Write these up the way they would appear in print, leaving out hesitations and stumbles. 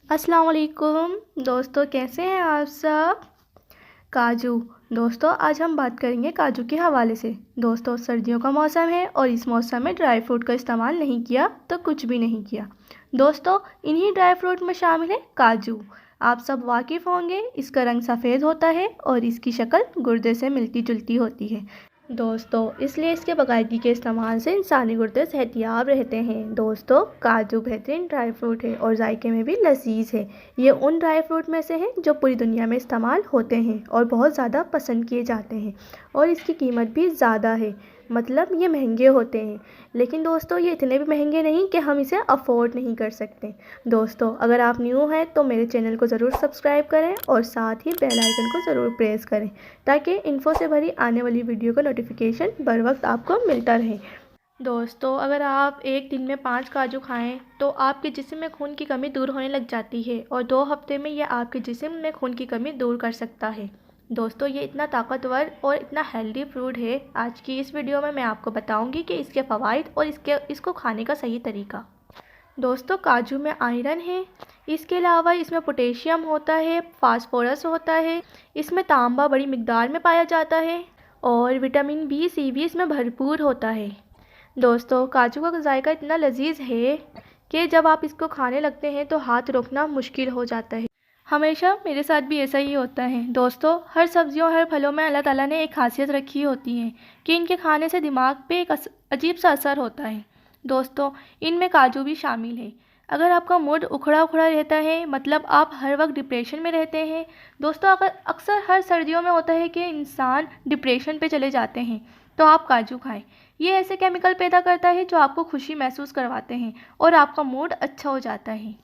अस्सलाम वालेकुम दोस्तों, कैसे हैं आप सब। काजू। दोस्तों आज हम बात करेंगे काजू के हवाले से। दोस्तों सर्दियों का मौसम है और इस मौसम में ड्राई फ्रूट का इस्तेमाल नहीं किया तो कुछ भी नहीं किया। दोस्तों इन्हीं ड्राई फ्रूट में शामिल है काजू। आप सब वाकिफ़ होंगे, इसका रंग सफ़ेद होता है और इसकी शक्ल गुर्दे से मिलती जुलती होती है। दोस्तों इसलिए इसके बाकायदगी के इस्तेमाल से इंसानी गुर्दे सेहतियाब रहते हैं। दोस्तों काजू बेहतरीन ड्राई फ्रूट है और जायके में भी लजीज है। ये उन ड्राई फ्रूट में से है जो पूरी दुनिया में इस्तेमाल होते हैं और बहुत ज़्यादा पसंद किए जाते हैं और इसकी कीमत भी ज़्यादा है, मतलब ये महंगे होते हैं। लेकिन दोस्तों ये इतने भी महंगे नहीं कि हम इसे अफोर्ड नहीं कर सकते। दोस्तों अगर आप न्यू हैं तो मेरे चैनल को ज़रूर सब्सक्राइब करें और साथ ही बेल आइकन को ज़रूर प्रेस करें ताकि इन्फो से भरी आने वाली वीडियो का नोटिफिकेशन बर वक्त आपको मिलता रहे। दोस्तों अगर आप एक दिन में 5 काजू खाएं तो आपके जिस्म में खून की कमी दूर होने लग जाती है और 2 हफ्ते में यह आपके जिस्म में खून की कमी दूर कर सकता है। दोस्तों ये इतना ताकतवर और इतना हेल्दी फ्रूट है। आज की इस वीडियो में मैं आपको बताऊंगी कि इसके फ़वाइद और इसको खाने का सही तरीका। दोस्तों काजू में आयरन है, इसके अलावा इसमें पोटेशियम होता है, फास्फोरस होता है, इसमें तांबा बड़ी मिकदार में पाया जाता है और विटामिन बी सी भी इसमें भरपूर होता है। दोस्तों काजू का जायका इतना लजीज है कि जब आप इसको खाने लगते हैं तो हाथ रोकना मुश्किल हो जाता है। हमेशा मेरे साथ भी ऐसा ही होता है। दोस्तों हर सब्जियों हर फलों में अल्लाह ताला ने एक खासियत रखी होती है कि इनके खाने से दिमाग पे एक अजीब सा असर होता है। दोस्तों इनमें काजू भी शामिल है। अगर आपका मूड उखड़ा उखड़ा रहता है, मतलब आप हर वक्त डिप्रेशन में रहते हैं। दोस्तों अगर अक्सर हर सर्दियों में होता है कि इंसान डिप्रेशन पे चले जाते हैं तो आप काजू खाएं। ये ऐसे केमिकल पैदा करता है जो आपको खुशी महसूस करवाते हैं और आपका मूड अच्छा हो जाता है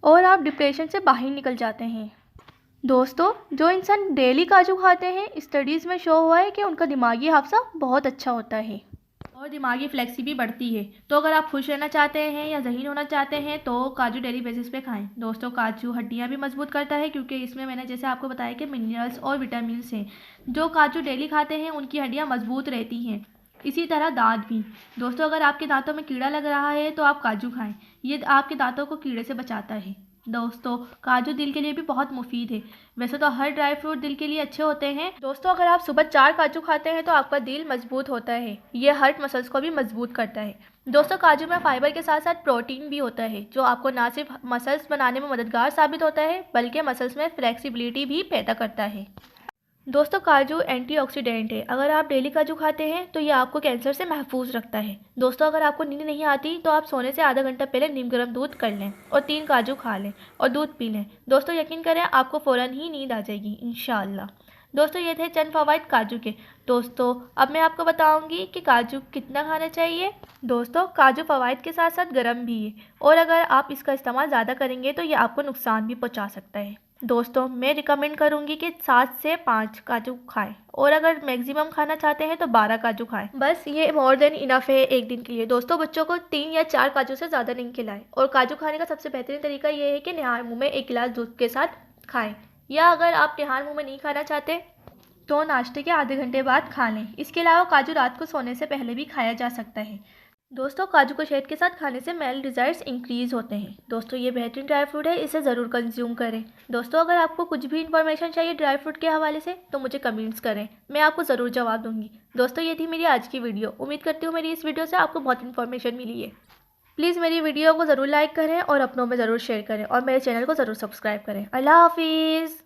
और आप डिप्रेशन से बाहर निकल जाते हैं। दोस्तों जो इंसान डेली काजू खाते हैं, स्टडीज़ में शो हुआ है कि उनका दिमागी हाफजा बहुत अच्छा होता है और दिमागी फ्लेक्सी भी बढ़ती है। तो अगर आप खुश रहना चाहते हैं या ज़हीन होना चाहते हैं तो काजू डेली बेसिस पे खाएं। दोस्तों काजू हड्डियां भी मजबूत करता है क्योंकि इसमें मैंने जैसे आपको बताया कि मिनरल्स और विटामिन हैं। जो काजू डेली खाते हैं उनकी हड्डियां मजबूत रहती हैं। इसी तरह दांत भी। दोस्तों अगर आपके दांतों में कीड़ा लग रहा है तो आप काजू खाएं, ये आपके दांतों को कीड़े से बचाता है। दोस्तों काजू दिल के लिए भी बहुत मुफीद है। वैसे तो हर ड्राई फ्रूट दिल के लिए अच्छे होते हैं। दोस्तों अगर आप सुबह 4 काजू खाते हैं तो आपका दिल मजबूत होता है, ये हार्ट मसल्स को भी मजबूत करता है। दोस्तों काजू में फाइबर के साथ साथ प्रोटीन भी होता है जो आपको ना सिर्फ मसल्स बनाने में मददगार साबित होता है बल्कि मसल्स में फ्लेक्सिबिलिटी भी पैदा करता है। दोस्तों काजू एंटीऑक्सीडेंट है। अगर आप डेली काजू खाते हैं तो ये आपको कैंसर से महफूज रखता है। दोस्तों अगर आपको नींद नहीं आती तो आप सोने से आधा घंटा पहले नीम गर्म दूध कर लें और 3 काजू खा लें और दूध पी लें। दोस्तों यकीन करें आपको फ़ौरन ही नींद आ जाएगी इंशाअल्लाह। दोस्तों ये थे चंद फ़वाइद काजू के। दोस्तों अब मैं आपको बताऊंगी कि काजू कितना खाना चाहिए। दोस्तों काजू फ़वाइद के साथ साथ गर्म भी है और अगर आप इसका इस्तेमाल ज़्यादा करेंगे तो ये आपको नुकसान भी पहुँचा सकता है। दोस्तों मैं रिकमेंड करूंगी कि 7 से 5 काजू खाएं और अगर मैक्सिमम खाना चाहते हैं तो 12 काजू खाएं। बस ये मोर देन इनफ है एक दिन के लिए। दोस्तों बच्चों को 3 या 4 काजू से ज़्यादा नहीं खिलाएं और काजू खाने का सबसे बेहतरीन तरीका ये है कि निहार मुंह में 1 गिलास दूध के साथ खाएं, या अगर आप निहार मुंह में नहीं खाना चाहते तो नाश्ते के आधे घंटे बाद खा लें। इसके अलावा काजू रात को सोने से पहले भी खाया जा सकता है। दोस्तों काजू को शहद के साथ खाने से मेल डिज़ायर्स इंक्रीज़ होते हैं। दोस्तों ये बेहतरीन ड्राई फ्रूट है, इसे ज़रूर कंज्यूम करें। दोस्तों अगर आपको कुछ भी इन्फॉर्मेशन चाहिए ड्राई फ्रूट के हवाले से तो मुझे कमेंट्स करें, मैं आपको ज़रूर जवाब दूंगी। दोस्तों ये थी मेरी आज की वीडियो। उम्मीद करती हूँ मेरी इस वीडियो से आपको बहुत इन्फॉर्मेशन मिली है। प्लीज़ मेरी वीडियो को ज़रूर लाइक करें और अपनों में ज़रूर शेयर करें और मेरे चैनल को ज़रूर सब्सक्राइब करें। अल्लाह हाफिज़।